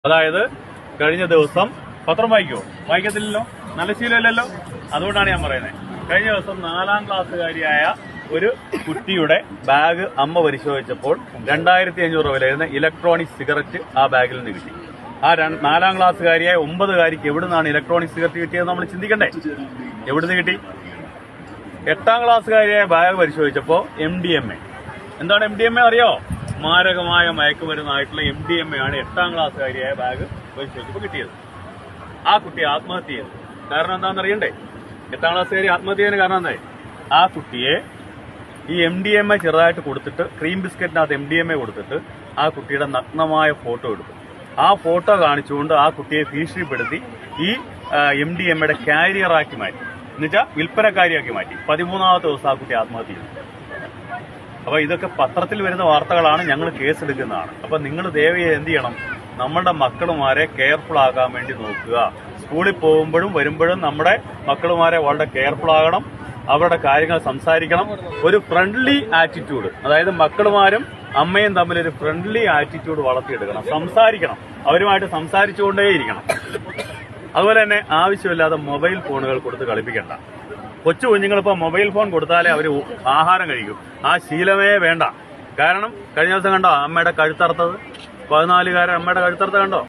അതായത് കഴിഞ്ഞ ദിവസം പത്രം വായിക്കുമോ? വായിക്കത്തില്ലല്ലോ, നല്ല ശീലമില്ലല്ലോ. അതുകൊണ്ടാണ് ഞാൻ പറയുന്നത്. കഴിഞ്ഞ ദിവസം 4ാം ക്ലാസ്സുകാരിയായ ഒരു കുട്ടിയുടെ ബാഗ് അമ്മ പരിശോധിച്ചപ്പോൾ 2500 വില വരുന്ന ഇലക്ട്രോണിക് സിഗരറ്റ് ആ ബാഗിൽ നിന്ന് കിട്ടി. ആ 4ാം ക്ലാസ്സുകാരിയായ 9കാരിക്ക് എവിടെ നിന്നാണ് ഇലക്ട്രോണിക് സിഗരറ്റ് കിട്ടിയത് നമ്മൾ ചിന്തിക്കണ്ടേ? എവിടുന്ന് കിട്ടി? 8ാം ക്ലാസ്സുകാരിയായ ബാഗ് പരിശോധിച്ചപ്പോൾ MDMA. എന്താണ് MDMA അറിയോ? മാരകമായ മയക്കുമരുന്നായിട്ടുള്ള MDMA ആണ് 8ാം ക്ലാസ്സുകാരിയായ ബാഗ് പരിശോധിച്ചപ്പോൾ കിട്ടിയത്. ആ കുട്ടി ആത്മഹത്യ ചെയ്തു. കാരണം എന്താണെന്നറിയണ്ടേ? 8ാം ക്ലാസ്സുകാരി ആത്മഹത്യ ചെയ്യുന്ന കാരണം എന്തായി? ആ കുട്ടിയെ ഈ MDMA ചെറുതായിട്ട് കൊടുത്തിട്ട്, ക്രീം ബിസ്ക്കറ്റിനകത്ത് MDMA കൊടുത്തിട്ട് ആ കുട്ടിയുടെ നഗ്നമായ ഫോട്ടോ എടുത്തു. ആ ഫോട്ടോ കാണിച്ചുകൊണ്ട് ആ കുട്ടിയെ ഭീഷണിപ്പെടുത്തി ഈ MDMAയുടെ കാരിയറാക്കി മാറ്റി, എന്നുവെച്ചാൽ വിൽപ്പനക്കാരിയാക്കി മാറ്റി. 13ാമത്തെ ദിവസം ആ കുട്ടി ആത്മഹത്യ ചെയ്തു. അപ്പൊ ഇതൊക്കെ പത്രത്തിൽ വരുന്ന വാർത്തകളാണ്, ഞങ്ങൾ കേസെടുക്കുന്നതാണ്. അപ്പൊ നിങ്ങൾ ദയവായി എന്ത് ചെയ്യണം? നമ്മളുടെ മക്കളുമാരെ കെയർഫുൾ ആകാൻ വേണ്ടി നോക്കുക. സ്കൂളിൽ പോകുമ്പോഴും വരുമ്പോഴും നമ്മുടെ മക്കളുമാരെ വളരെ കെയർഫുൾ ആകണം. അവരുടെ കാര്യങ്ങൾ സംസാരിക്കണം. ഒരു ഫ്രണ്ട്ലി ആറ്റിറ്റ്യൂഡ്, അതായത് മക്കളുമാരും അമ്മയും തമ്മിൽ ഒരു ഫ്രണ്ട്ലി ആറ്റിറ്റ്യൂഡ് വളർത്തിയെടുക്കണം. സംസാരിക്കണം, അവരുമായിട്ട് സംസാരിച്ചുകൊണ്ടേയിരിക്കണം. അതുപോലെ തന്നെ ആവശ്യമില്ലാതെ മൊബൈൽ ഫോണുകൾ കൊടുത്ത് കളിപ്പിക്കണ്ട. കൊച്ചു കുഞ്ഞുങ്ങളിപ്പോൾ മൊബൈൽ ഫോൺ കൊടുത്താലേ അവർ ആഹാരം കഴിക്കും. ആ ശീലമേ വേണ്ട. കാരണം കഴിഞ്ഞ ദിവസം കണ്ടോ അമ്മയുടെ കഴുത്തറുത്തത്? 14കാരൻ അമ്മയുടെ കഴുത്തറുത്ത കണ്ടോ?